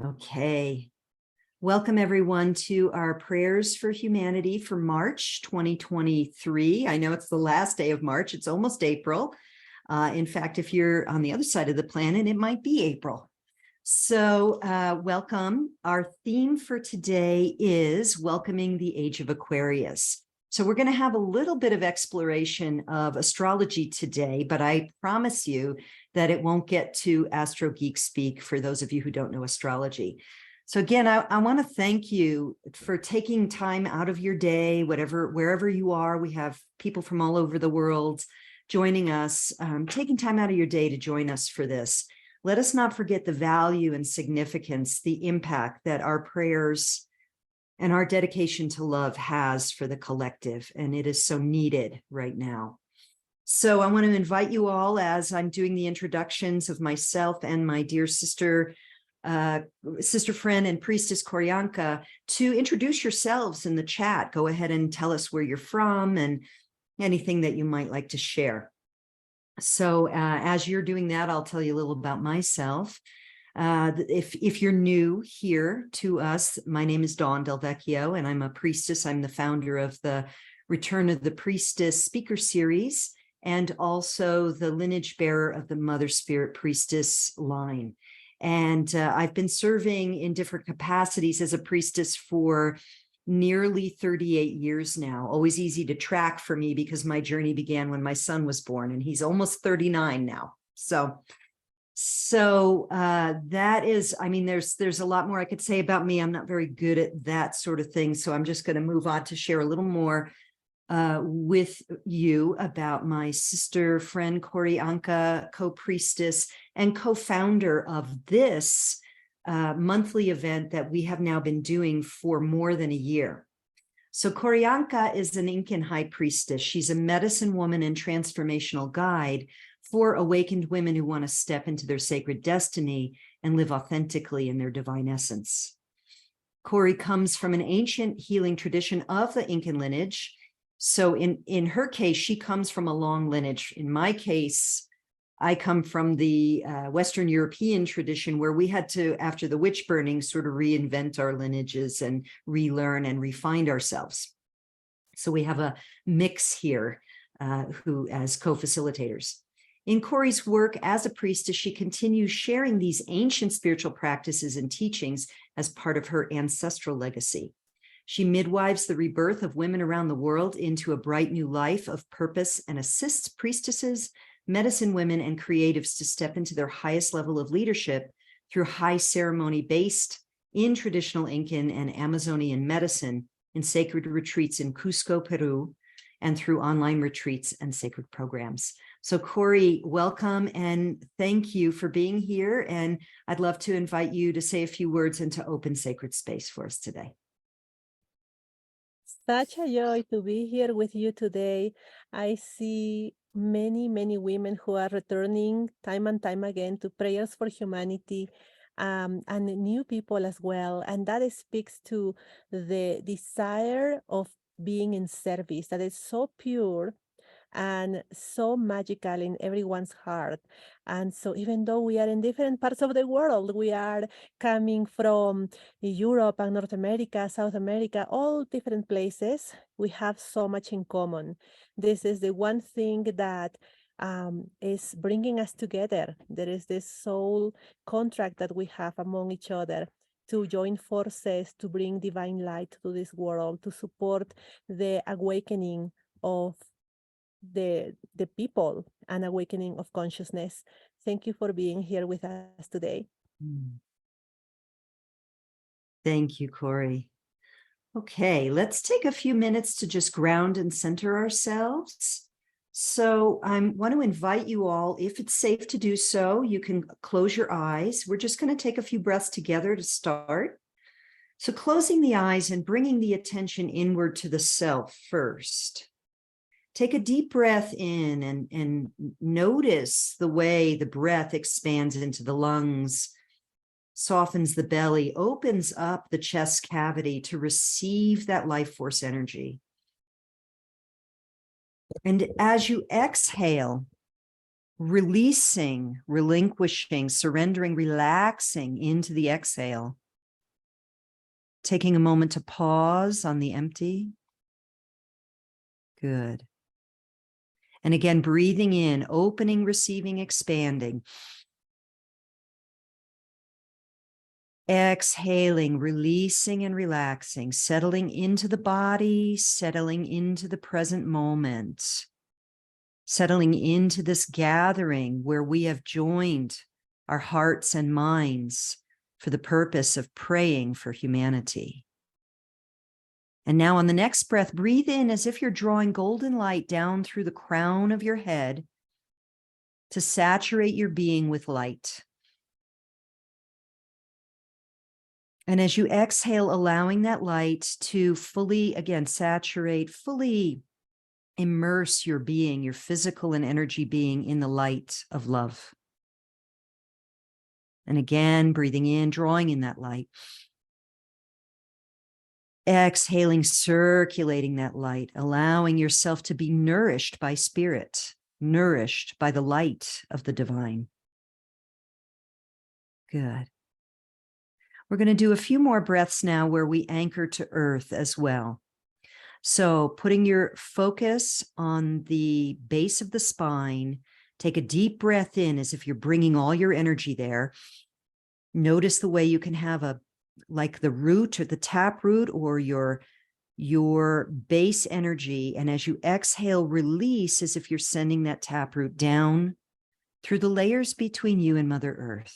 Okay. Welcome everyone to our prayers for humanity for March 2023. I know it's the last day of March. It's almost April. In fact, if you're on the other side of the planet, it might be April. So welcome. Our theme for today is welcoming the age of Aquarius. So we're going to have a little bit of exploration of astrology today, but I promise you that it won't get to astro geek speak for those of you who don't know astrology. So again, I want to thank you for taking time out of your day, wherever you are. We have people from all over the world joining us, taking time out of your day to join us for this. Let us not forget the value and significance, the impact that our prayers and our dedication to love has for the collective, and it is so needed right now. So I want to invite you all, as I'm doing the introductions of myself and my dear sister friend and priestess Koryanka, to introduce yourselves in the chat. Go ahead and tell us where you're from and anything that you might like to share. So as you're doing that, I'll tell you a little about myself. If you're new here to us, my name is Dawn Del Vecchio, and I'm a priestess. I'm the founder of the Return of the Priestess speaker series, and also the lineage bearer of the Mother Spirit Priestess line. And I've been serving in different capacities as a priestess for nearly 38 years now. Always easy to track for me because my journey began when my son was born, and he's almost 39 now. So that is, I mean, there's a lot more I could say about me. I'm not very good at that sort of thing. So I'm just going to move on to share a little more with you about my sister friend, Koryanka, co-priestess and co-founder of this monthly event that we have now been doing for more than a year. So Koryanka is an Incan high priestess. She's a medicine woman and transformational guide for awakened women who want to step into their sacred destiny and live authentically in their divine essence. Kori comes from an ancient healing tradition of the Incan lineage. So in her case, she comes from a long lineage. In my case, I come from the Western European tradition, where we had to, after the witch burning, sort of reinvent our lineages and relearn and refine ourselves. So we have a mix here as co-facilitators. In Kori's work as a priestess, she continues sharing these ancient spiritual practices and teachings as part of her ancestral legacy. She midwives the rebirth of women around the world into a bright new life of purpose and assists priestesses, medicine women, and creatives to step into their highest level of leadership through high ceremony based in traditional Incan and Amazonian medicine, in sacred retreats in Cusco, Peru, and through online retreats and sacred programs. So Kori, welcome and thank you for being here. And I'd love to invite you to say a few words and to open sacred space for us today. Such a joy to be here with you today. I see many, many women who are returning time and time again to prayers for humanity, and new people as well. And that speaks to the desire of being in service that is so pure and so magical in everyone's heart. And so even though we are in different parts of the world, we are coming from Europe and North America, South America, all different places, we have so much in common. This is the one thing that is bringing us together. There is this soul contract that we have among each other to join forces to bring divine light to this world, to support the awakening of the people and awakening of consciousness. Thank you for being here with us today. Thank you, Kori. Okay, let's take a few minutes to just ground and center ourselves. So I want to invite you all, if it's safe to do so, you can close your eyes. We're just going to take a few breaths together to start. So closing the eyes and bringing the attention inward to the self first. Take a deep breath in and notice the way the breath expands into the lungs, softens the belly, opens up the chest cavity to receive that life force energy. And as you exhale, releasing, relinquishing, surrendering, relaxing into the exhale. Taking a moment to pause on the empty. Good. And again, breathing in, opening, receiving, expanding. Exhaling, releasing and relaxing, settling into the body, settling into the present moment, settling into this gathering where we have joined our hearts and minds for the purpose of praying for humanity. And now on the next breath, breathe in as if you're drawing golden light down through the crown of your head to saturate your being with light. And as you exhale, allowing that light to fully, again, saturate, fully immerse your being, your physical and energy being in the light of love. And again, breathing in, drawing in that light. Exhaling, circulating that light, allowing yourself to be nourished by spirit, nourished by the light of the divine. Good. We're going to do a few more breaths now where we anchor to earth as well. So putting your focus on the base of the spine, take a deep breath in as if you're bringing all your energy there. Notice the way you can have like the root or the tap root or your base energy. And as you exhale, release as if you're sending that tap root down through the layers between you and Mother Earth.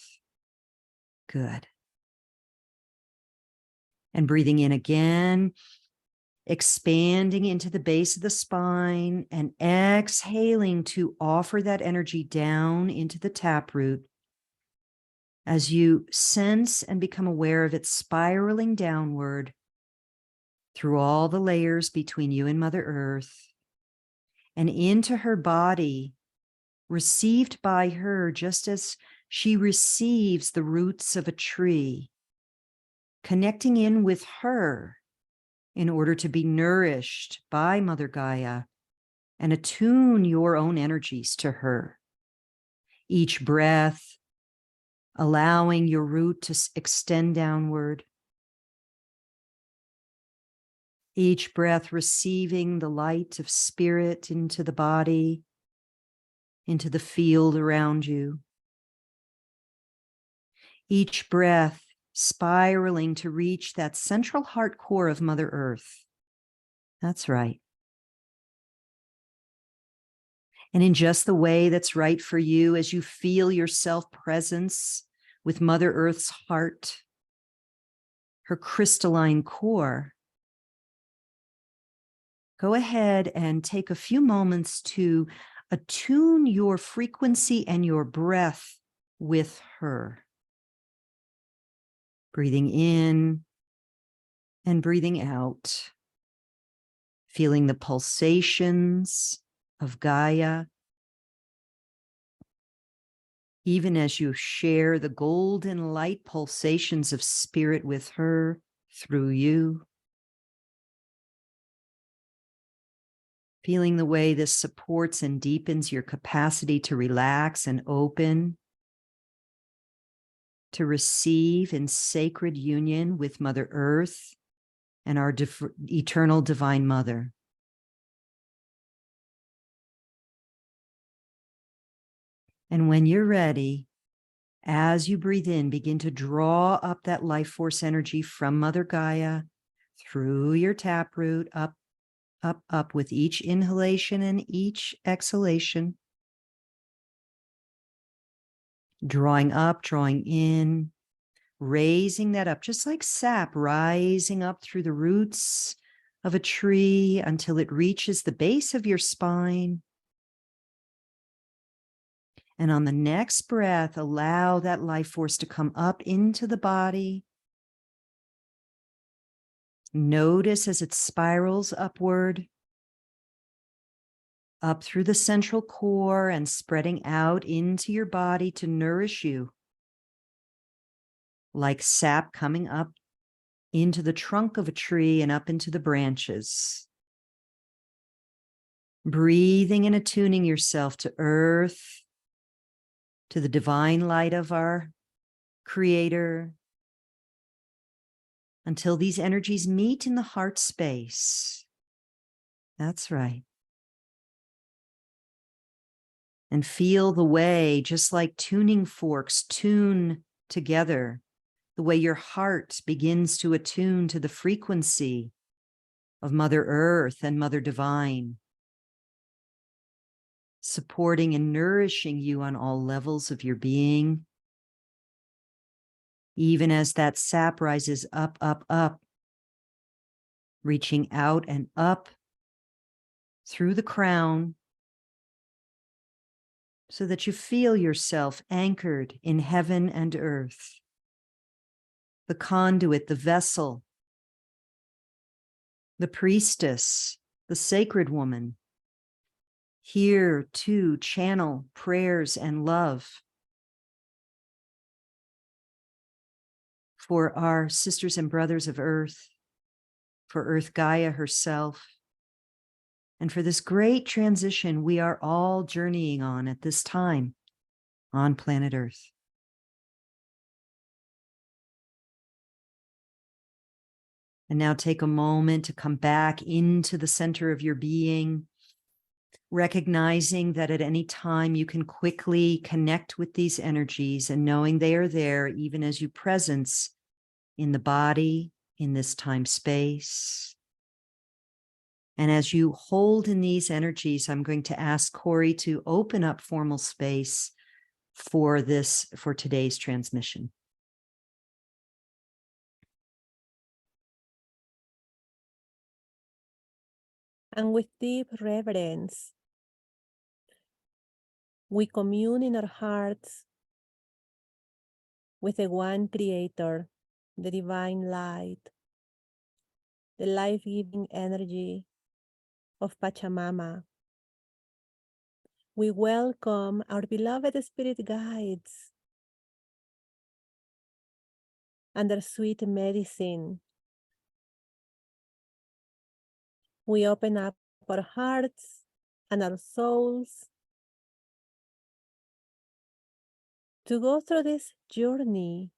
Good. And breathing in again, expanding into the base of the spine and exhaling to offer that energy down into the taproot as you sense and become aware of it spiraling downward through all the layers between you and Mother Earth and into her body, received by her just as she receives the roots of a tree, connecting in with her in order to be nourished by Mother Gaia and attune your own energies to her. Each breath, allowing your root to extend downward. Each breath receiving the light of spirit into the body, into the field around you. Each breath spiraling to reach that central heart core of Mother Earth. That's right. And in just the way that's right for you, as you feel your self-presence with Mother Earth's heart, her crystalline core, go ahead and take a few moments to attune your frequency and your breath with her. Breathing in and breathing out, feeling the pulsations of Gaia, even as you share the golden light pulsations of spirit with her through you. Feeling the way this supports and deepens your capacity to relax and open, to receive in sacred union with Mother Earth and our eternal Divine Mother. And when you're ready, as you breathe in, begin to draw up that life force energy from Mother Gaia through your taproot, up, up, up with each inhalation and each exhalation. Drawing up, drawing in, raising that up, just like sap rising up through the roots of a tree until it reaches the base of your spine. And on the next breath, allow that life force to come up into the body. Notice as it spirals upward, up through the central core and spreading out into your body to nourish you, like sap coming up into the trunk of a tree and up into the branches. Breathing and attuning yourself to earth to the divine light of our Creator, until these energies meet in the heart space. That's right. And feel the way, just like tuning forks tune together, the way your heart begins to attune to the frequency of Mother Earth and Mother Divine, supporting and nourishing you on all levels of your being. Even as that sap rises up, up, up, reaching out and up through the crown, so that you feel yourself anchored in heaven and earth, the conduit, the vessel, the priestess, the sacred woman, here to channel prayers and love for our sisters and brothers of Earth, for Earth Gaia herself, and for this great transition we are all journeying on at this time on planet Earth. And now take a moment to come back into the center of your being, recognizing that at any time you can quickly connect with these energies and knowing they are there even as you presence in the body, in this time space. And as you hold in these energies, I'm going to ask Corey to open up formal space for today's transmission. And with deep reverence, we commune in our hearts with the one Creator, the divine light, the life-giving energy of Pachamama. We welcome our beloved spirit guides and their sweet medicine. We open up our hearts and our souls to go through this journey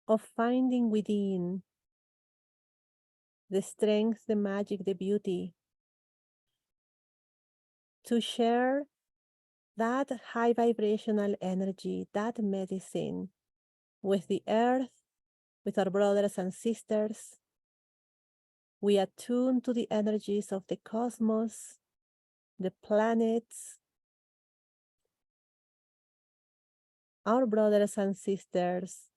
of finding within the strength, the magic, the beauty, to share that high vibrational energy, that medicine with the earth, with our brothers and sisters. We attune to the energies of the cosmos, the planets, our brothers and sisters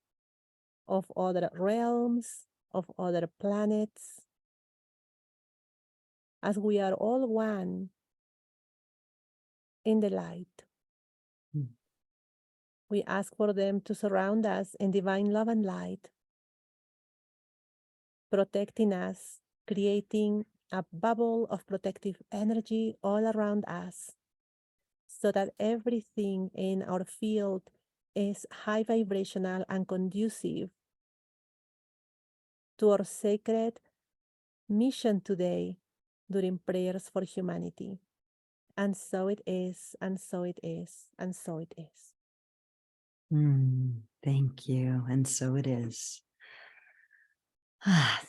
of other realms, of other planets, as we are all one in the light. We ask for them to surround us in divine love and light, protecting us, creating a bubble of protective energy all around us, so that everything in our field is high vibrational and conducive to our sacred mission today during prayers for humanity. And so it is, and so it is, and so it is. Thank you. And so it is.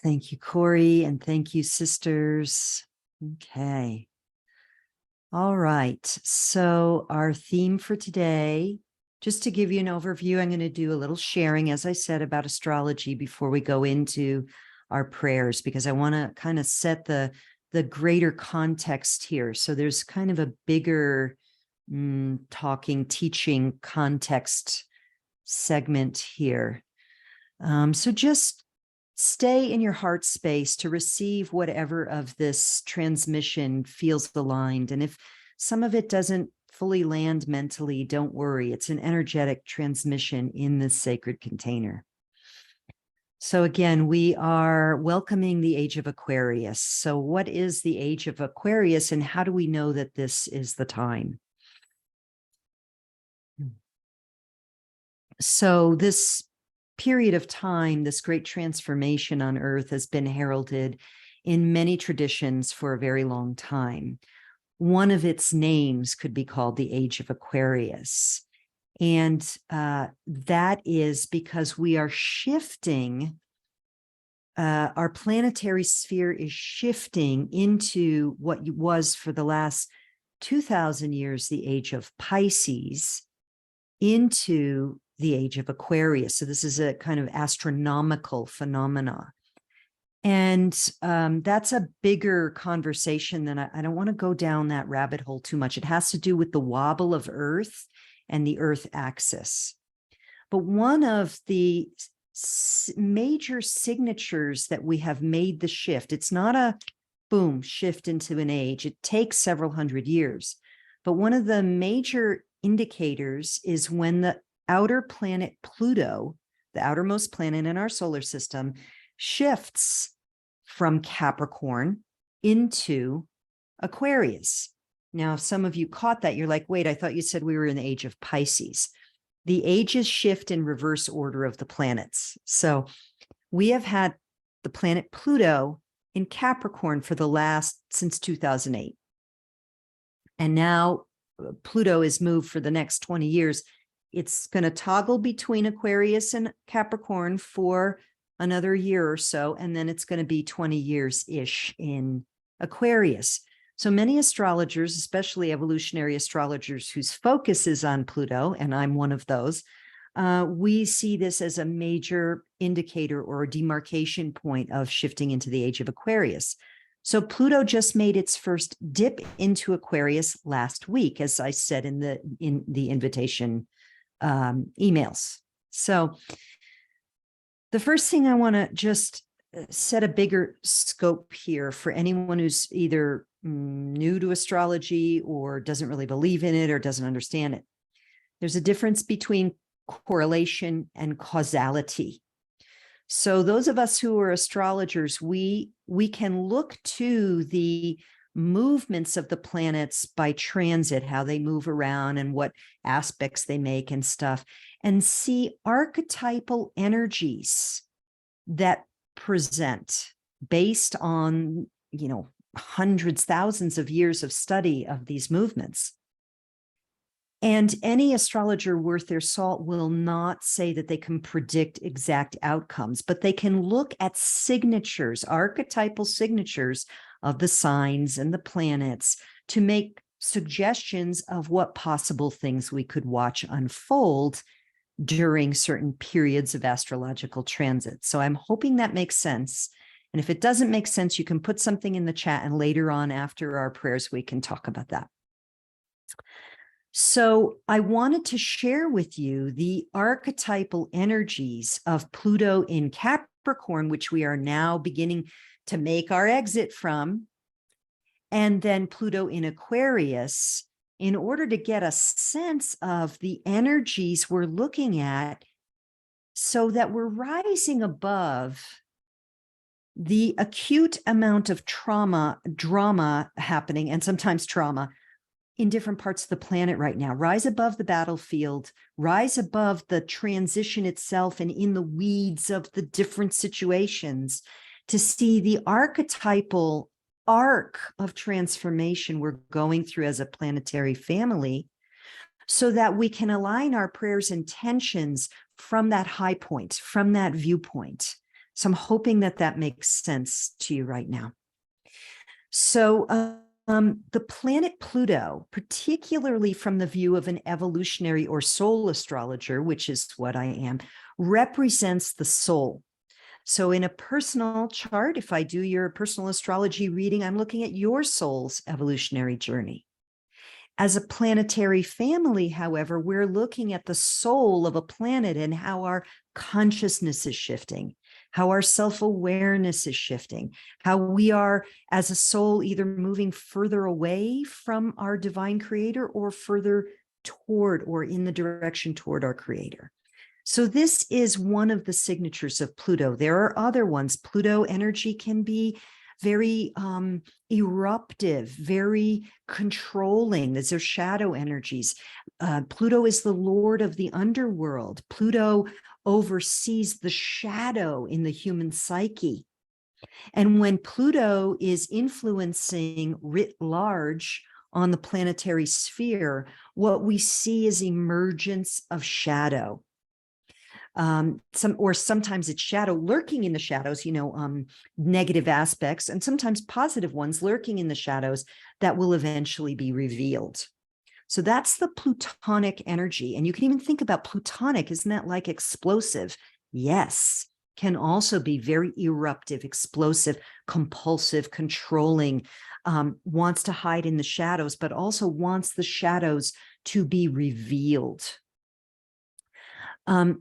Thank you, Corey, and thank you, sisters. Okay. All right. So our theme for today, just to give you an overview, I'm going to do a little sharing, as I said, about astrology before we go into our prayers, because I want to kind of set the greater context here. So there's kind of a bigger teaching context segment here. So just stay in your heart space to receive whatever of this transmission feels aligned. And if some of it doesn't fully land mentally, don't worry. It's an energetic transmission in this sacred container. So again, we are welcoming the age of Aquarius. So what is the age of Aquarius, and how do we know that this is the time? So this period of time, this great transformation on Earth has been heralded in many traditions for a very long time. one of its names could be called the age of Aquarius. And that is because we are shifting, our planetary sphere is shifting into what was for the last 2,000 years, the age of Pisces, into the age of Aquarius. So this is a kind of astronomical phenomena. And that's a bigger conversation than I don't want to go down that rabbit hole too much. It has to do with the wobble of Earth and the Earth axis. But one of the major signatures that we have made the shift, it's not a boom shift into an age. It takes several hundred years. But one of the major indicators is when the outer planet Pluto, the outermost planet in our solar system, shifts from Capricorn into Aquarius. Now, if some of you caught that, you're like, wait, I thought you said we were in the age of Pisces. The ages shift in reverse order of the planets. So we have had the planet Pluto in Capricorn for since 2008. And now Pluto is moved for the next 20 years. It's going to toggle between Aquarius and Capricorn for another year or so, and then it's going to be 20 years-ish in Aquarius. So many astrologers, especially evolutionary astrologers whose focus is on Pluto, and I'm one of those, we see this as a major indicator or a demarcation point of shifting into the age of Aquarius. So Pluto just made its first dip into Aquarius last week, as I said in the invitation emails. So the first thing I want to just set a bigger scope here for anyone who's either new to astrology or doesn't really believe in it or doesn't understand it. There's a difference between correlation and causality. So those of us who are astrologers, we can look to the movements of the planets by transit, how they move around and what aspects they make and stuff, and see archetypal energies that present based on, hundreds, thousands of years of study of these movements. And any astrologer worth their salt will not say that they can predict exact outcomes, but they can look at signatures, archetypal signatures of the signs and the planets to make suggestions of what possible things we could watch unfold during certain periods of astrological transit. So I'm hoping that makes sense. And if it doesn't make sense, you can put something in the chat, and later on after our prayers, we can talk about that. So I wanted to share with you the archetypal energies of Pluto in Capricorn, which we are now beginning to make our exit from, and then Pluto in Aquarius, in order to get a sense of the energies we're looking at so that we're rising above the acute amount of drama happening, and sometimes trauma, in different parts of the planet right now. Rise above the battlefield, rise above the transition itself and in the weeds of the different situations to see the archetypal arc of transformation we're going through as a planetary family, so that we can align our prayers and intentions from that high point, from that viewpoint. So I'm hoping that that makes sense to you right now. So the planet Pluto, particularly from the view of an evolutionary or soul astrologer, which is what I am, represents the soul. So in a personal chart, if I do your personal astrology reading, I'm looking at your soul's evolutionary journey. As a planetary family, however, we're looking at the soul of a planet and how our consciousness is shifting, how our self-awareness is shifting, how we are as a soul either moving further away from our divine creator or further toward or in the direction toward our creator. So this is one of the signatures of Pluto. There are other ones. Pluto energy can be very eruptive, very controlling. These are shadow energies. Pluto is the lord of the underworld. Pluto oversees the shadow in the human psyche. And when Pluto is influencing writ large on the planetary sphere, what we see is emergence of shadow. Sometimes it's shadow lurking in the shadows, negative aspects, and sometimes positive ones lurking in the shadows that will eventually be revealed. So that's the plutonic energy. And you can even think about plutonic, isn't that like explosive? Yes, can also be very eruptive, explosive, compulsive, controlling, wants to hide in the shadows, but also wants the shadows to be revealed.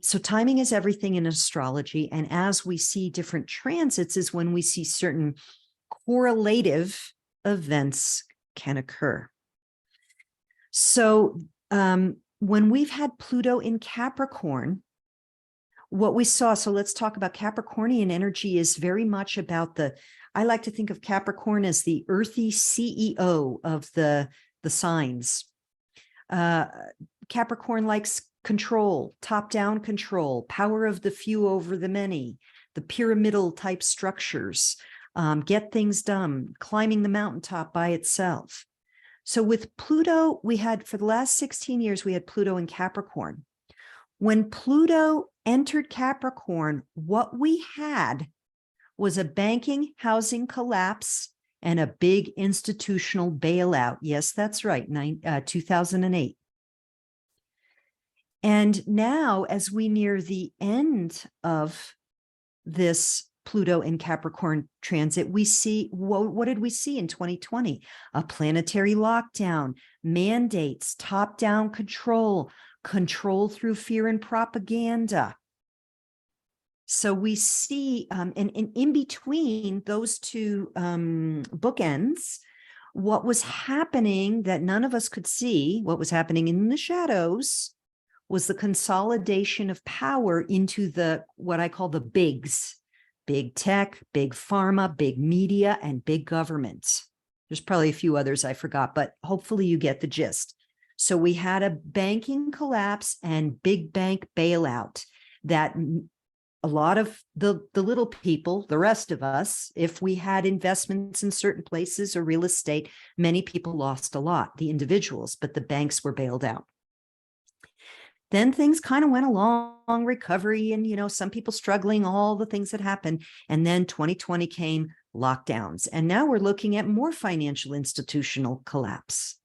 So timing is everything in astrology. And as we see different transits is when we see certain correlative events can occur. So when we've had Pluto in Capricorn, what we saw, so let's talk about Capricornian energy is very much about I like to think of Capricorn as the earthy CEO of the signs. Capricorn likes control, top-down control, power of the few over the many, the pyramidal type structures, get things done, climbing the mountaintop by itself. So with Pluto, we had, for the last 16 years, we had Pluto in Capricorn. When Pluto entered Capricorn, what we had was a banking housing collapse and a big institutional bailout. Yes, that's right, 2008. And now, as we near the end of this Pluto in Capricorn transit, we see, what did we see in 2020? A planetary lockdown, mandates, top-down control, control through fear and propaganda. So we see, and in between those two bookends, what was happening that none of us could see, what was happening in the shadows, was the consolidation of power into what I call the bigs. Big tech, big pharma, big media, and big government. There's probably a few others I forgot, but hopefully you get the gist. So we had a banking collapse and big bank bailout that a lot of the little people, the rest of us, if we had investments in certain places or real estate, many people lost a lot, the individuals, but the banks were bailed out. Then things kind of went along, recovery, and, some people struggling, all the things that happened. And then 2020 came, lockdowns. And now we're looking at more financial institutional collapse.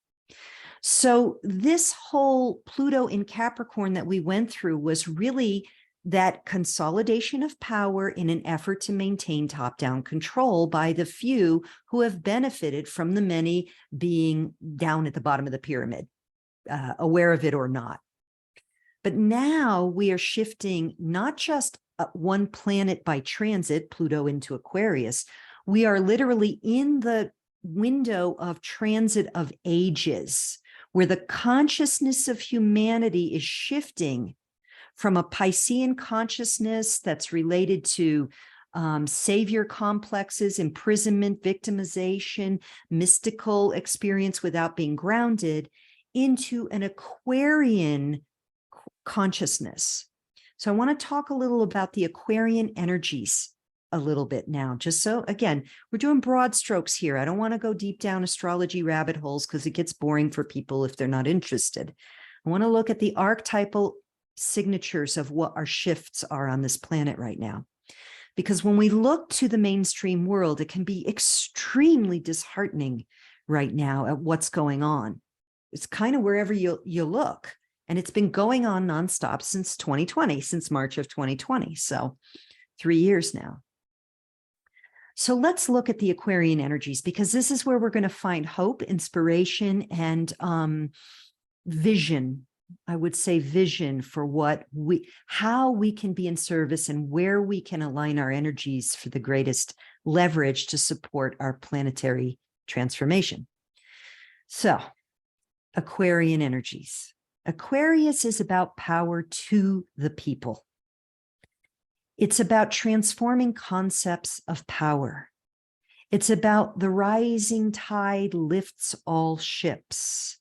So this whole Pluto in Capricorn that we went through was really that consolidation of power in an effort to maintain top-down control by the few who have benefited from the many being down at the bottom of the pyramid, aware of it or not. But now we are shifting not just one planet by transit, Pluto into Aquarius. We are literally in the window of transit of ages, where the consciousness of humanity is shifting from a Piscean consciousness that's related to savior complexes, imprisonment, victimization, mystical experience without being grounded, into an Aquarian consciousness. So I want to talk a little about the Aquarian energies a little bit now, just so, again, we're doing broad strokes here. I don't want to go deep down astrology rabbit holes because it gets boring for people if they're not interested. I want to look at the archetypal signatures of what our shifts are on this planet right now. Because when we look to the mainstream world, it can be extremely disheartening right now at what's going on. It's kind of wherever you look. And it's been going on nonstop since 2020, since March of 2020. So 3 years now. So let's look at the Aquarian energies, because this is where we're going to find hope, inspiration, and vision. I would say vision for how we can be in service and where we can align our energies for the greatest leverage to support our planetary transformation. So, Aquarian energies. Aquarius is about power to the people. It's about transforming concepts of power. It's about the rising tide lifts all ships.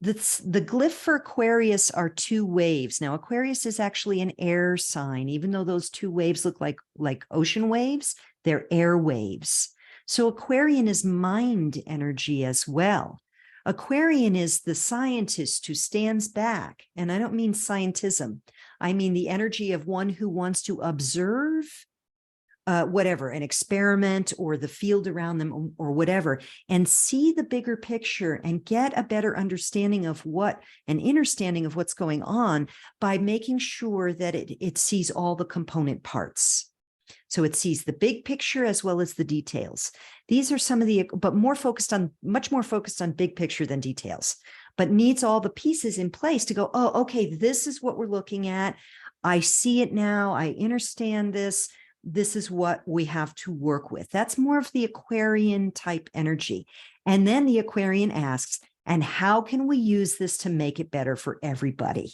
The glyph for Aquarius are two waves. Now, Aquarius is actually an air sign. Even though those two waves look like ocean waves, they're air waves. So Aquarian is mind energy as well. Aquarian is the scientist who stands back. And I don't mean scientism. I mean the energy of one who wants to observe whatever, an experiment or the field around them or whatever, and see the bigger picture and get a better understanding of an understanding of what's going on by making sure that it sees all the component parts. So it sees the big picture as well as the details. These are some of the, but much more focused on big picture than details, but needs all the pieces in place to go, oh, okay, this is what we're looking at. I see it now. I understand this. This is what we have to work with. That's more of the Aquarian type energy. And then the Aquarian asks, and how can we use this to make it better for everybody?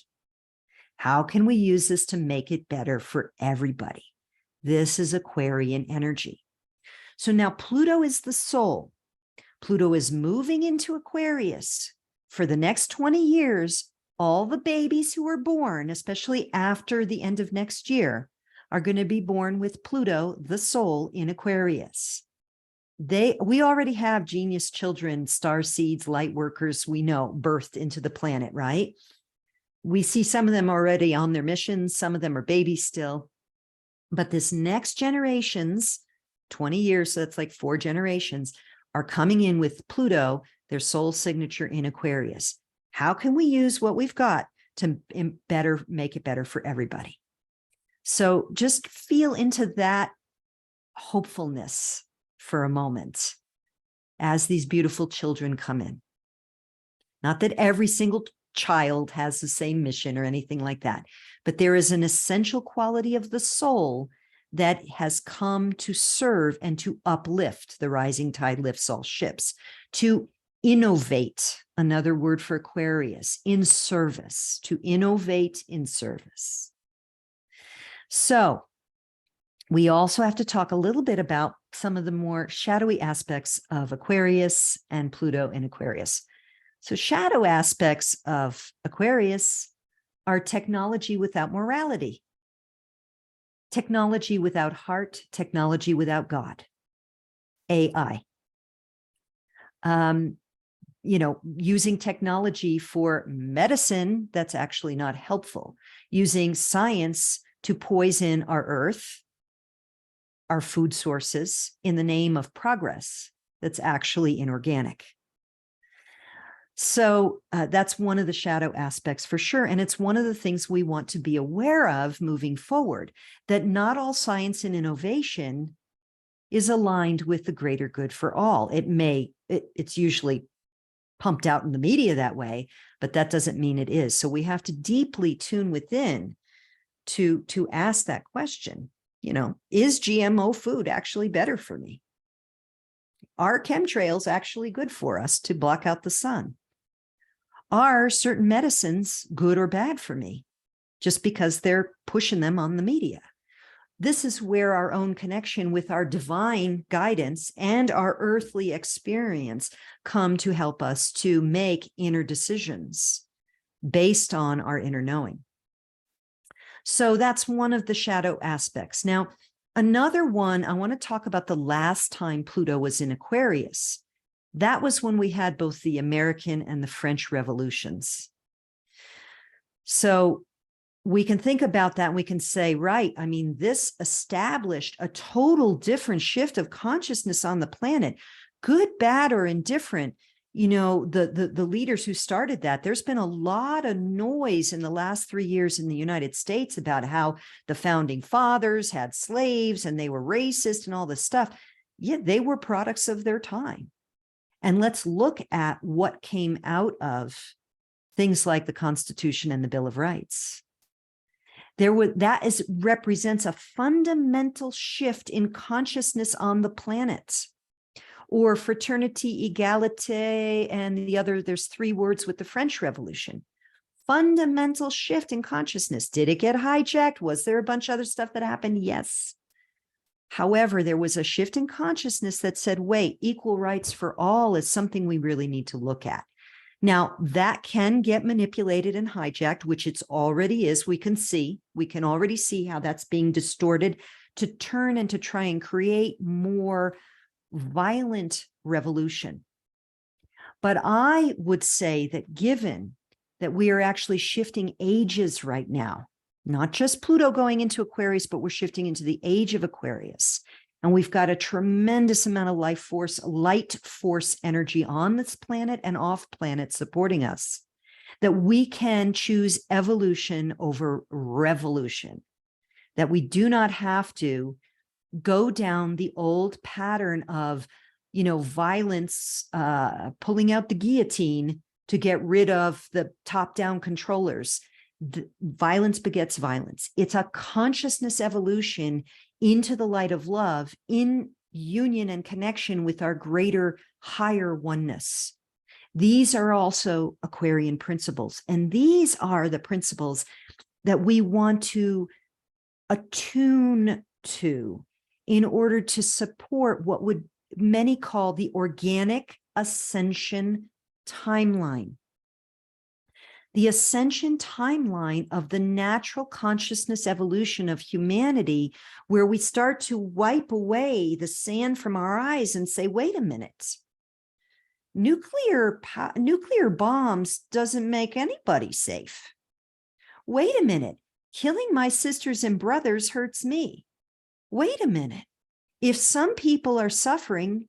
How can we use this to make it better for everybody? This is Aquarian energy. So now Pluto is the soul. Pluto is moving into Aquarius. For the next 20 years, all the babies who are born, especially after the end of next year, are going to be born with Pluto, the soul, in Aquarius. We already have genius children, star seeds, light workers, we know, birthed into the planet, right? We see some of them already on their missions. Some of them are babies still. But this next generations, 20 years, so that's like 4 generations, are coming in with Pluto, their soul signature in Aquarius. How can we use what we've got to make it better for everybody? So just feel into that hopefulness for a moment as these beautiful children come in. Not that every single child has the same mission or anything like that, but there is an essential quality of the soul that has come to serve and to uplift. The rising tide lifts all ships, to innovate, another word for Aquarius, in service, to innovate in service. So we also have to talk a little bit about some of the more shadowy aspects of Aquarius and Pluto in Aquarius. So shadow aspects of Aquarius are technology without morality, technology without heart, technology without God, AI. Using technology for medicine that's actually not helpful, using science to poison our earth, our food sources, in the name of progress that's actually inorganic. So that's one of the shadow aspects for sure. And it's one of the things we want to be aware of moving forward, that not all science and innovation is aligned with the greater good for all. It's usually pumped out in the media that way, but that doesn't mean it is. So we have to deeply tune within to ask that question. Is GMO food actually better for me? Are chemtrails actually good for us to block out the sun? Are certain medicines good or bad for me just because they're pushing them on the media? This is where our own connection with our divine guidance and our earthly experience come to help us to make inner decisions based on our inner knowing. So that's one of the shadow aspects. Now, another one, I want to talk about the last time Pluto was in Aquarius. That was when we had both the American and the French revolutions. So we can think about that and we can say, right, this established a total different shift of consciousness on the planet, good, bad, or indifferent. The leaders who started that, there's been a lot of noise in the last 3 years in the United States about how the founding fathers had slaves and they were racist and all this stuff. Yeah, they were products of their time. And let's look at what came out of things like the Constitution and the Bill of Rights. Represents a fundamental shift in consciousness on the planet. Or fraternity, egalite, and there's 3 words with the French Revolution. Fundamental shift in consciousness. Did it get hijacked? Was there a bunch of other stuff that happened? Yes. However, there was a shift in consciousness that said, wait, equal rights for all is something we really need to look at. Now, that can get manipulated and hijacked, which it already is. We can already see how that's being distorted to turn and to try and create more violent revolution. But I would say that given that we are actually shifting ages right now, not just Pluto going into Aquarius, but we're shifting into the age of Aquarius. And we've got a tremendous amount of life force, light force energy on this planet and off planet supporting us, that we can choose evolution over revolution, that we do not have to go down the old pattern of, violence, pulling out the guillotine to get rid of the top-down controllers. Violence begets violence. It's a consciousness evolution into the light of love in union and connection with our greater, higher oneness. These are also Aquarian principles. And these are the principles that we want to attune to in order to support what would many call the organic ascension timeline. The ascension timeline of the natural consciousness evolution of humanity, where we start to wipe away the sand from our eyes and say, wait a minute, nuclear bombs doesn't make anybody safe. Wait a minute, killing my sisters and brothers hurts me. Wait a minute, if some people are suffering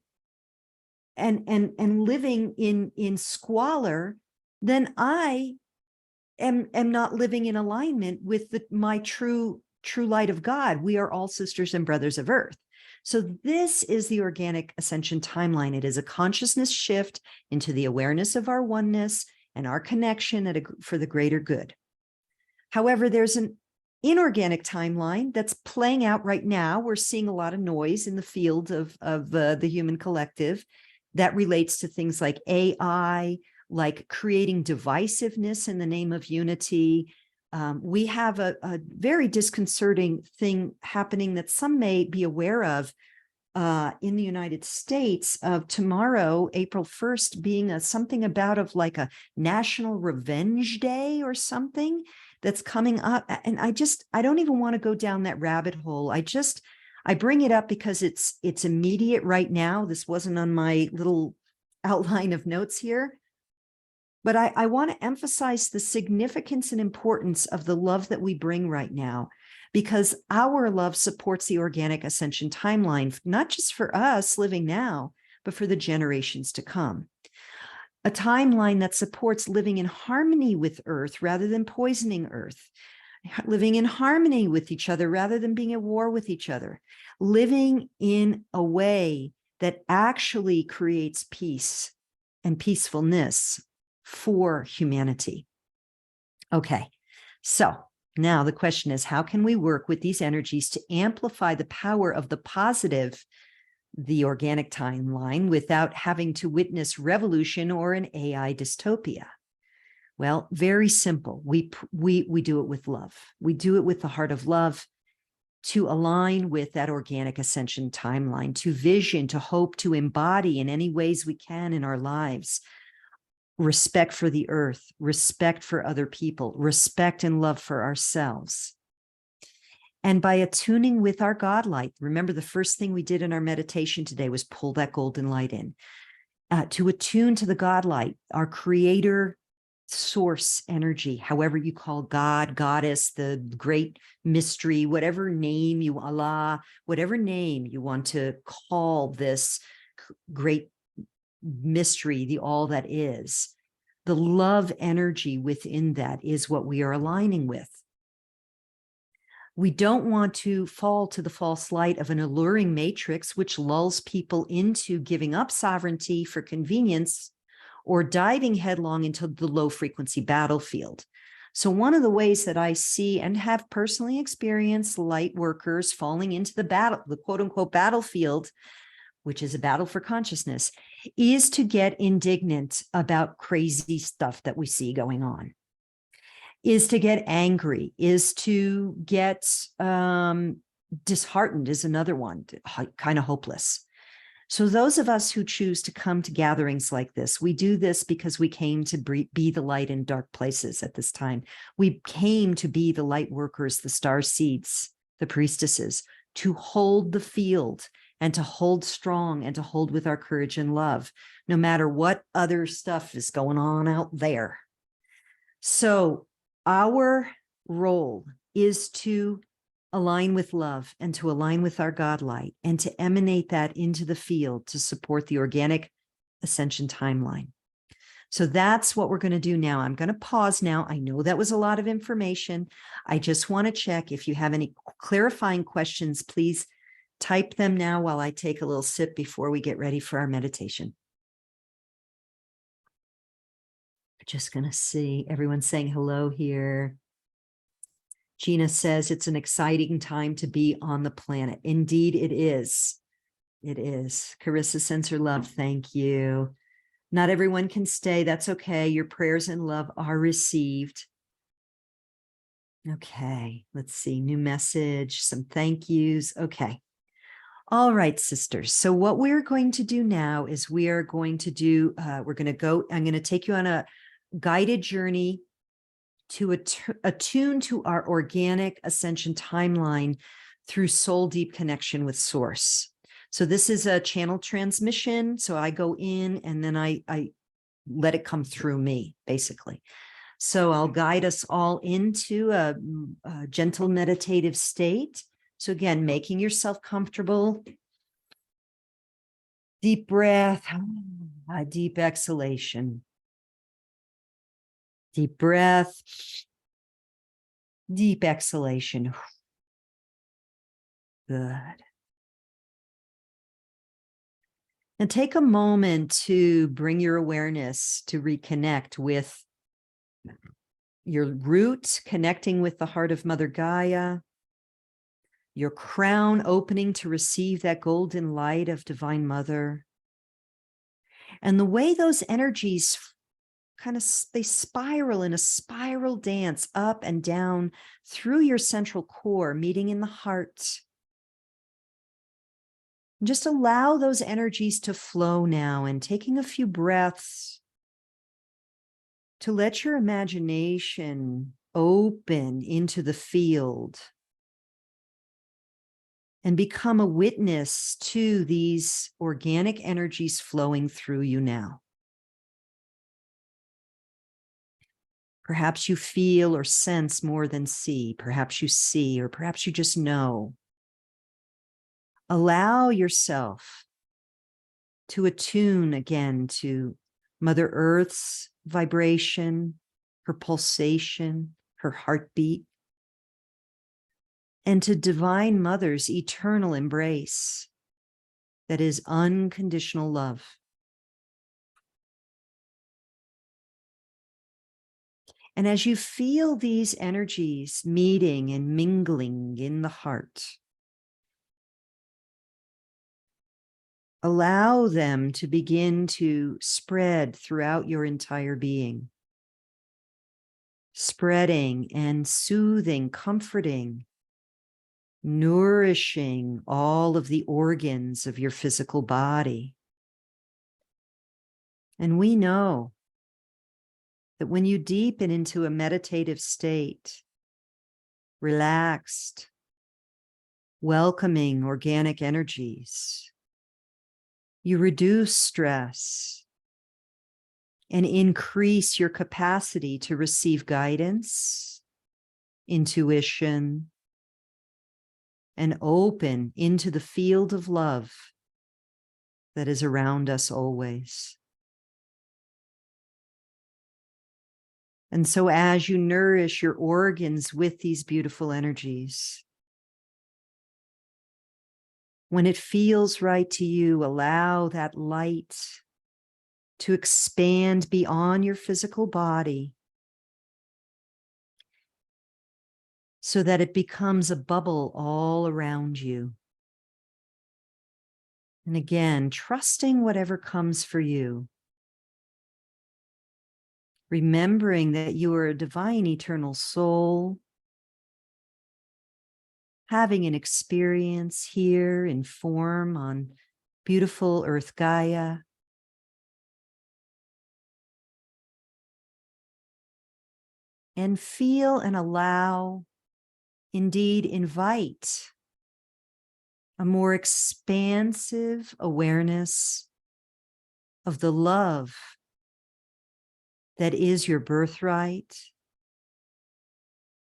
and living in squalor, then I am not living in alignment with my true light of God. We are all sisters and brothers of earth. So this is the organic ascension timeline. It is a consciousness shift into the awareness of our oneness and our connection for the greater good. However, there's an inorganic timeline that's playing out right now. We're seeing a lot of noise in the field of the human collective that relates to things like AI, like creating divisiveness in the name of unity. We have a very disconcerting thing happening that some may be aware of in the United States, of tomorrow, April 1st, being something about of like a National Revenge Day or something that's coming up. And I don't even want to go down that rabbit hole. I bring it up because it's immediate right now. This wasn't on my little outline of notes here. But I want to emphasize the significance and importance of the love that we bring right now, because our love supports the organic ascension timeline, not just for us living now, but for the generations to come. A timeline that supports living in harmony with Earth rather than poisoning Earth, living in harmony with each other rather than being at war with each other, living in a way that actually creates peace and peacefulness for humanity. Okay, so now the question is, how can we work with these energies to amplify the power of the positive, the organic timeline, without having to witness revolution or an AI dystopia? Well, very simple. We do it with love. We do it with the heart of love, to align with that organic ascension timeline, to vision, to hope, to embody in any ways we can in our lives respect for the earth, respect for other people, respect and love for ourselves. And by attuning with our God light, remember the first thing we did in our meditation today was pull that golden light in, to attune to the God light, our creator source energy, however you call God, goddess, the great mystery, whatever name you, Allah, whatever name you want to call this great mystery, the all that is. The love energy within that is what we are aligning with. We don't want to fall to the false light of an alluring matrix, which lulls people into giving up sovereignty for convenience or diving headlong into the low frequency battlefield. So one of the ways that I see and have personally experienced light workers falling into the quote unquote battlefield, which is a battle for consciousness, is to get indignant about crazy stuff that we see going on, is to get angry, is to get disheartened is another one, kind of hopeless. So those of us who choose to come to gatherings like this, we do this because we came to be the light in dark places at this time. We came to be the light workers, the star seeds, the priestesses, to hold the field and to hold strong and to hold with our courage and love, no matter what other stuff is going on out there. So our role is to align with love and to align with our God light and to emanate that into the field to support the organic ascension timeline. So that's what we're going to do now. I'm going to pause now. I know that was a lot of information. I just want to check if you have any clarifying questions, please type them now while I take a little sip before we get ready for our meditation. Just going to see everyone saying hello here. Gina says it's an exciting time to be on the planet. Indeed, it is. It is. Carissa sends her love. Thank you. Not everyone can stay. That's okay. Your prayers and love are received. Okay, let's see. New message, some thank yous. Okay. All right, sisters. So what we're going to do now is we are going to do, I'm going to take you on a guided journey to attune to our organic ascension timeline through soul deep connection with source. So this is a channel transmission. So I go in and then I let it come through me, basically. So I'll guide us all into a gentle meditative state. So again, making yourself comfortable. Deep breath, a deep exhalation. Deep breath, deep exhalation. Good. And take a moment to bring your awareness to reconnect with your root, connecting with the heart of Mother Gaia, your crown opening to receive that golden light of Divine Mother. And the way those energies they spiral in a spiral dance up and down through your central core, meeting in the heart. Just allow those energies to flow now, and taking a few breaths to let your imagination open into the field and become a witness to these organic energies flowing through you now. Perhaps you feel or sense more than see. Perhaps you see, or perhaps you just know. Allow yourself to attune again to Mother Earth's vibration, her pulsation, her heartbeat, and to Divine Mother's eternal embrace that is unconditional love. And as you feel these energies meeting and mingling in the heart, allow them to begin to spread throughout your entire being, spreading and soothing, comforting, nourishing all of the organs of your physical body. And we know that when you deepen into a meditative state, relaxed, welcoming organic energies, you reduce stress and increase your capacity to receive guidance, intuition, and open into the field of love that is around us always. And so as you nourish your organs with these beautiful energies, when it feels right to you, allow that light to expand beyond your physical body so that it becomes a bubble all around you. And again, trusting whatever comes for you. Remembering that you are a divine eternal soul, having an experience here in form on beautiful Earth Gaia. And feel and allow, indeed invite a more expansive awareness of the love that is your birthright,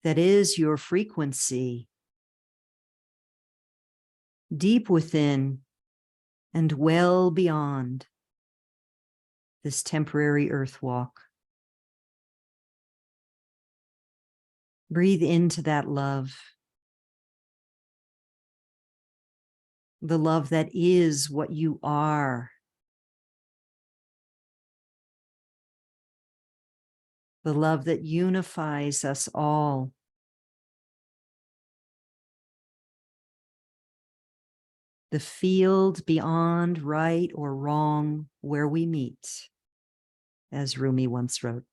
that is your frequency, deep within and well beyond this temporary earth walk. Breathe into that love, the love that is what you are, the love that unifies us all. The field beyond right or wrong where we meet, as Rumi once wrote.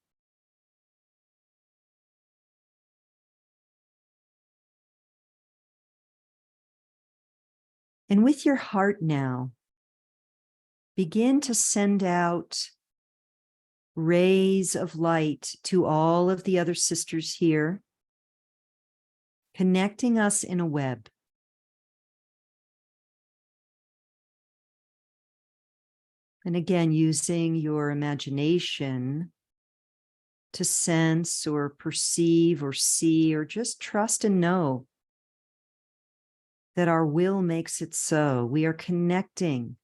And with your heart now, begin to send out rays of light to all of the other sisters here, connecting us in a web. And again, using your imagination to sense or perceive or see or just trust and know that our will makes it so. We are connecting.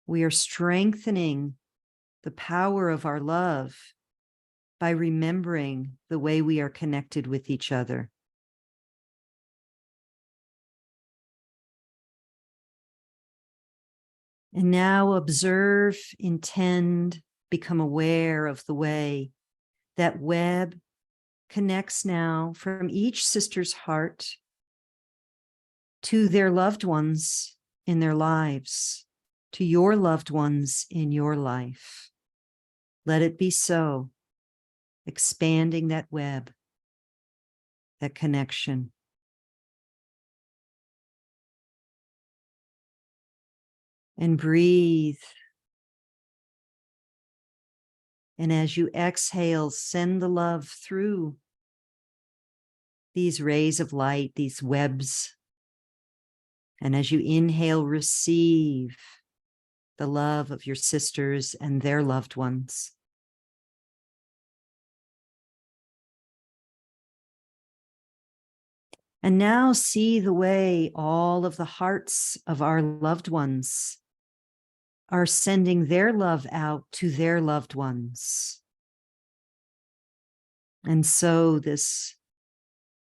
We are strengthening the power of our love by remembering the way we are connected with each other. And now observe, intend, become aware of the way that web connects now from each sister's heart to their loved ones in their lives, to your loved ones in your life. Let it be so, expanding that web, that connection. And breathe. And as you exhale, send the love through these rays of light, these webs. And as you inhale, receive the love of your sisters and their loved ones. And now see the way all of the hearts of our loved ones are sending their love out to their loved ones. And so this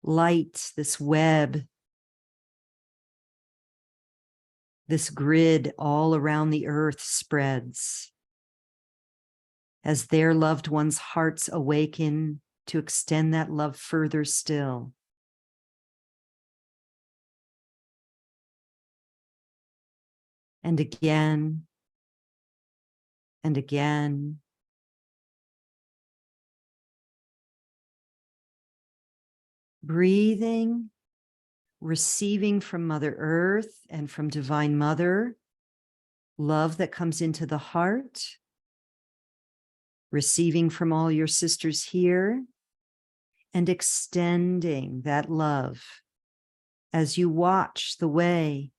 light, this web, this grid all around the earth spreads as their loved ones' hearts awaken to extend that love further still. And again, and again. Breathing, receiving from Mother Earth and from Divine Mother, love that comes into the heart, receiving from all your sisters here, and extending that love as you watch the way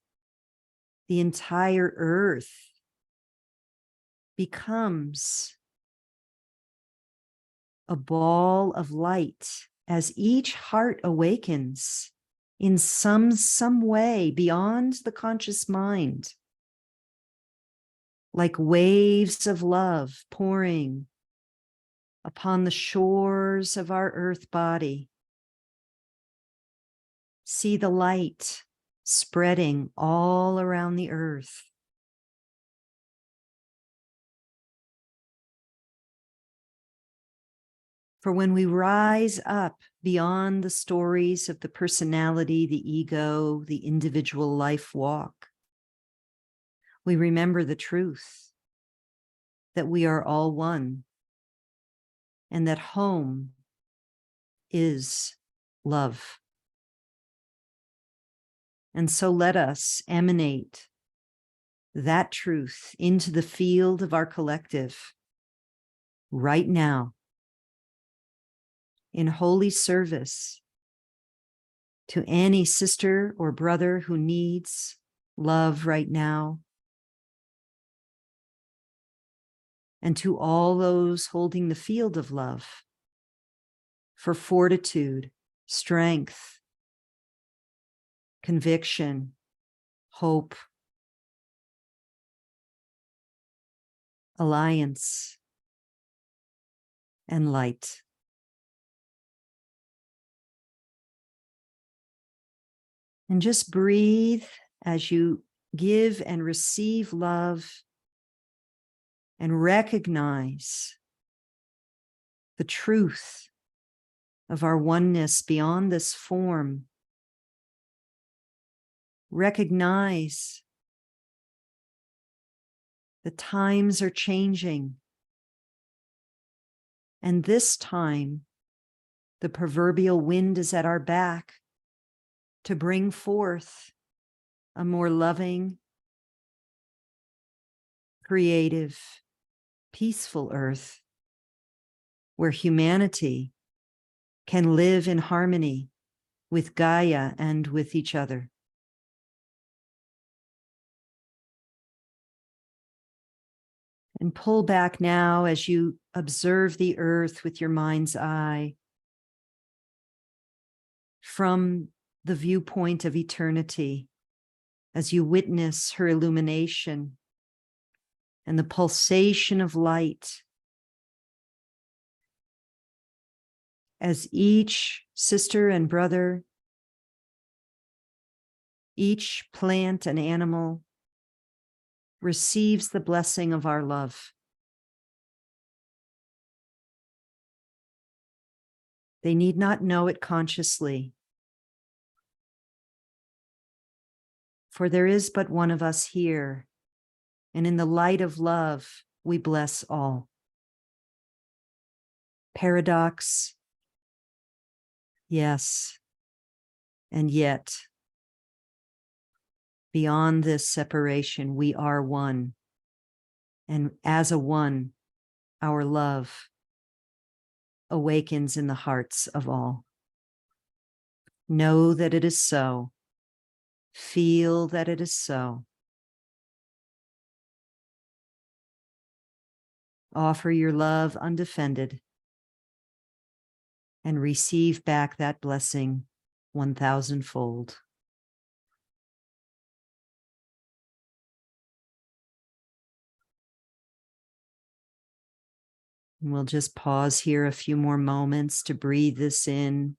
the entire earth becomes a ball of light as each heart awakens in some way beyond the conscious mind, like waves of love pouring upon the shores of our earth body. See the light spreading all around the earth. For when we rise up beyond the stories of the personality, the ego, the individual life walk, we remember the truth that we are all one and that home is love. And so let us emanate that truth into the field of our collective right now, in holy service to any sister or brother who needs love right now, and to all those holding the field of love for fortitude, strength, conviction, hope, alliance, and light. And just breathe as you give and receive love and recognize the truth of our oneness beyond this form. Recognize the times are changing. And this time, the proverbial wind is at our back to bring forth a more loving, creative, peaceful earth where humanity can live in harmony with Gaia and with each other. And pull back now as you observe the earth with your mind's eye from the viewpoint of eternity, as you witness her illumination and the pulsation of light, as each sister and brother, each plant and animal receives the blessing of our love. They need not know it consciously, for there is but one of us here, and in the light of love, we bless all. Paradox, yes, and yet, beyond this separation, we are one, and as a one, our love awakens in the hearts of all. Know that it is so. Feel that it is so. Offer your love undefended and receive back that blessing 1,000-fold. And we'll just pause here a few more moments to breathe this in,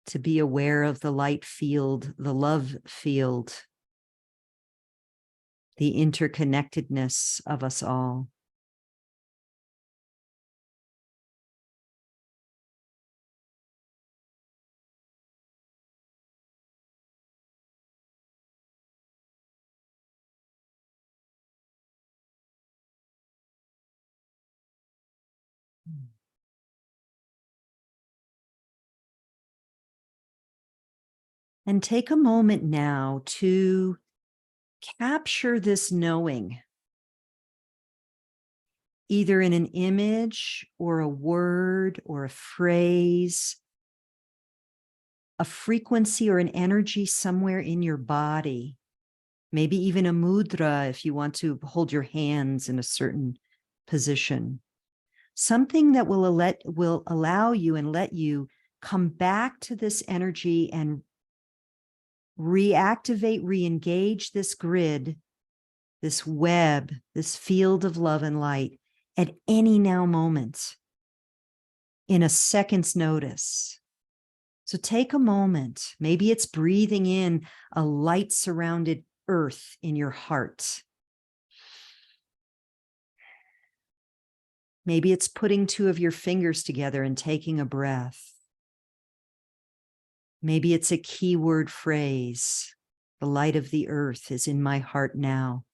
to be aware of the light field, the love field, the interconnectedness of us all. And take a moment now to capture this knowing, either in an image or a word or a phrase, a frequency or an energy somewhere in your body, maybe even a mudra if you want to hold your hands in a certain position. Something that will allow you and let you come back to this energy and reactivate, re-engage this grid, this web, this field of love and light at any now moment in a second's notice. So take a moment. Maybe it's breathing in a light surrounded earth in your heart. Maybe it's putting two of your fingers together and taking a breath. Maybe it's a keyword phrase. The light of the earth is in my heart now.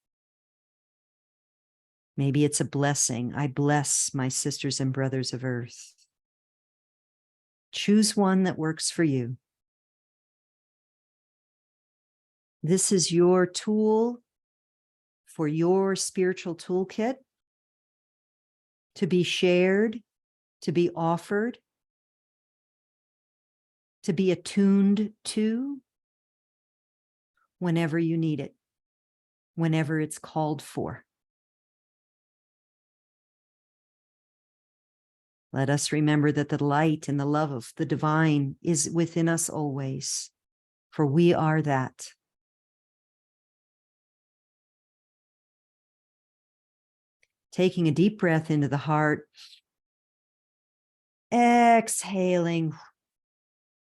Maybe it's a blessing. I bless my sisters and brothers of earth. Choose one that works for you. This is your tool for your spiritual toolkit to be shared, to be offered, to be attuned to whenever you need it, whenever it's called for. Let us remember that the light and the love of the divine is within us always, for we are that. Taking a deep breath into the heart, exhaling.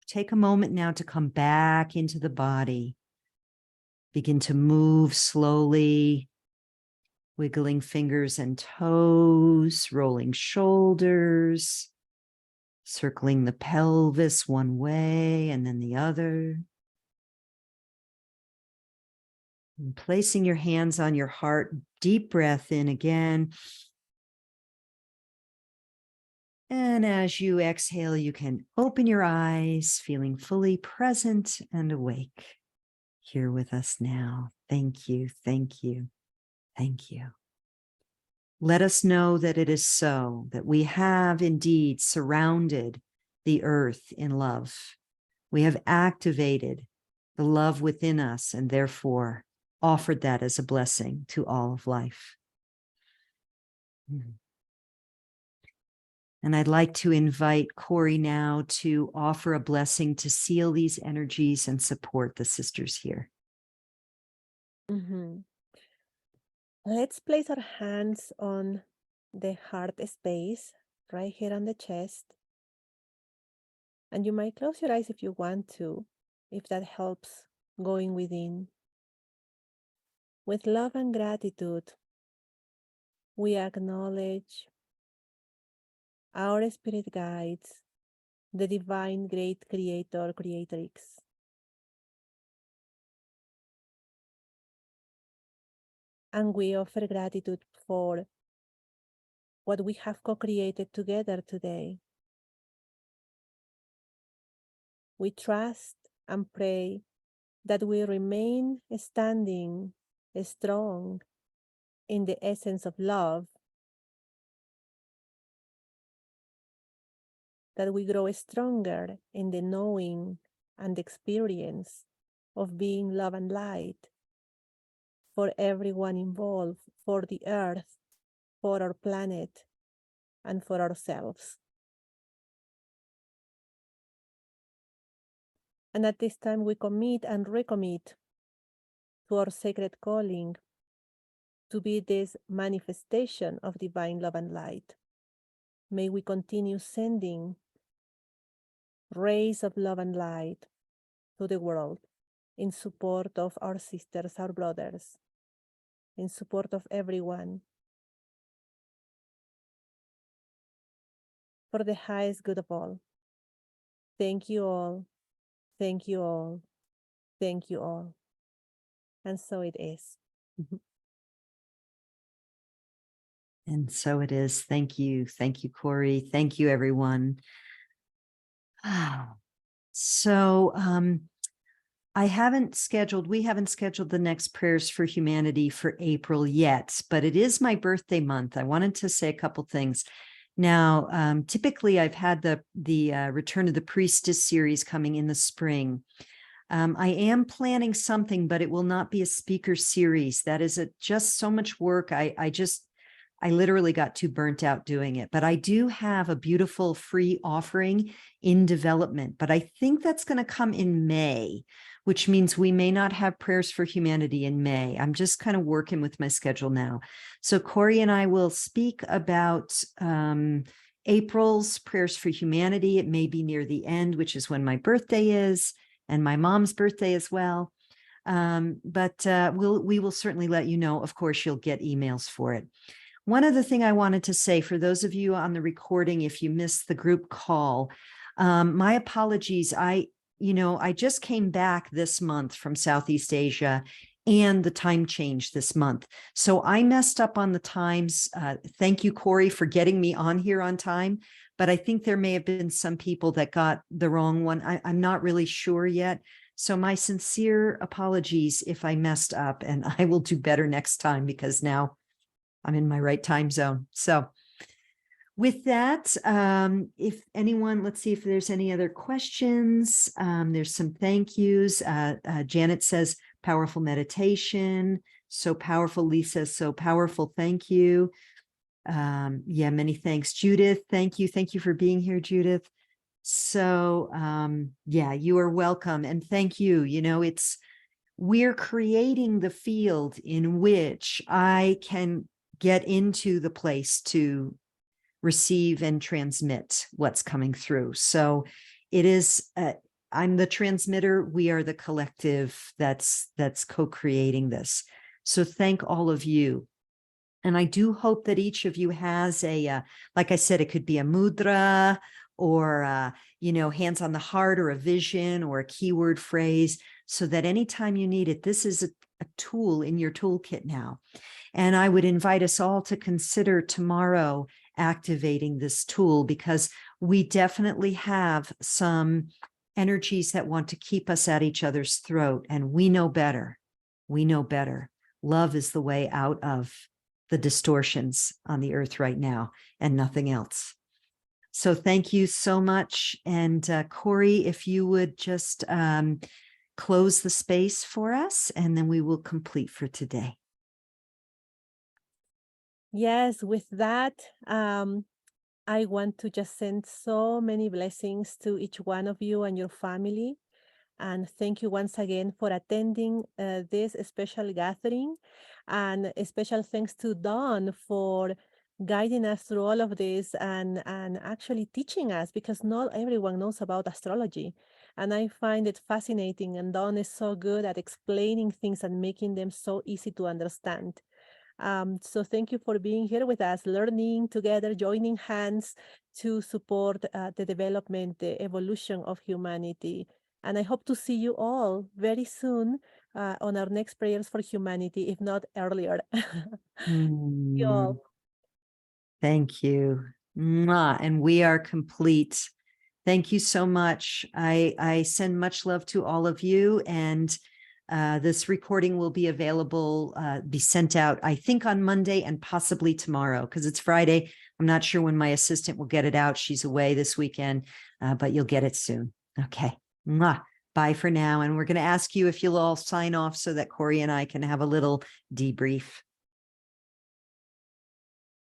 Take a moment now to come back into the body. Begin to move slowly, wiggling fingers and toes, rolling shoulders, circling the pelvis one way and then the other. And placing your hands on your heart, deep breath in again. And as you exhale, you can open your eyes, feeling fully present and awake here with us now. Thank you, thank you, thank you. Let us know that it is so, that we have indeed surrounded the earth in love. We have activated the love within us and therefore offered that as a blessing to all of life. And I'd like to invite Corey now to offer a blessing to seal these energies and support the sisters here. Let's place our hands on the heart space, right here on the chest. And you might close your eyes if you want to, if that helps going within. With love and gratitude, we acknowledge our spirit guides, the divine great creator, creatrix. And we offer gratitude for what we have co-created together today. We trust and pray that we remain standing strong in the essence of love, that we grow stronger in the knowing and experience of being love and light for everyone involved, for the earth, for our planet, and for ourselves. And at this time, we commit and recommit to our sacred calling to be this manifestation of divine love and light. May we continue sending rays of love and light to the world in support of our sisters, our brothers, in support of everyone, for the highest good of all. Thank you all. Thank you all. Thank you all. And so it is. And so it is. Thank you. Thank you, Corey. Thank you, everyone. So we haven't scheduled the next Prayers for Humanity for April yet, but it is my birthday month. I wanted to say a couple things. Now, typically I've had the Return of the Priestess series coming in the spring. I am planning something, but it will not be a speaker series. That is just so much work. I literally got too burnt out doing it, but I do have a beautiful free offering in development, but I think that's going to come in May, which means we may not have Prayers for Humanity in May. I'm just kind of working with my schedule now. So Corey and I will speak about April's Prayers for Humanity. It may be near the end, which is when my birthday is, and my mom's birthday as well. But we will certainly let you know. Of course, you'll get emails for it. One other thing I wanted to say, for those of you on the recording, if you missed the group call, my apologies. I just came back this month from Southeast Asia and the time change this month. So I messed up on the times. Thank you, Corey, for getting me on here on time. But I think there may have been some people that got the wrong one. I'm not really sure yet. So my sincere apologies if I messed up, and I will do better next time because now I'm in my right time zone. So With that, if anyone, let's see if there's any other questions. There's some thank yous. Janet says, powerful meditation. So powerful. Lisa, so powerful. Thank you. Yeah, many thanks. Judith, thank you. Thank you for being here, Judith. So yeah, you are welcome. And thank you. You know, we're creating the field in which I can get into the place to receive and transmit what's coming through. So it is, I'm the transmitter. We are the collective that's co-creating this. So thank all of you. And I do hope that each of you has like I said, it could be a mudra or, you know, hands on the heart or a vision or a keyword phrase, so that anytime you need it, this is a tool in your toolkit now. And I would invite us all to consider tomorrow activating this tool, because we definitely have some energies that want to keep us at each other's throat, and we know better. We know better. Love is the way out of the distortions on the earth right now, and nothing else. So thank you so much. And Corey, if you would just close the space for us, and then we will complete for today. Yes, with that, I want to just send so many blessings to each one of you and your family. And thank you once again for attending this special gathering. And a special thanks to Dawn for guiding us through all of this and actually teaching us, because not everyone knows about astrology. And I find it fascinating. And Dawn is so good at explaining things and making them so easy to understand. So thank you for being here with us, learning together, joining hands to support the development, the evolution of humanity. And I hope to see you all very soon on our next Prayers for Humanity, if not earlier. You all. Thank you. Mwah. And we are complete. Thank you so much. I send much love to all of you. And this recording will be available, be sent out, I think, on Monday and possibly tomorrow, because it's Friday. I'm not sure when my assistant will get it out. She's away this weekend, but you'll get it soon. Okay. Mwah. Bye for now. And we're going to ask you if you'll all sign off so that Corey and I can have a little debrief.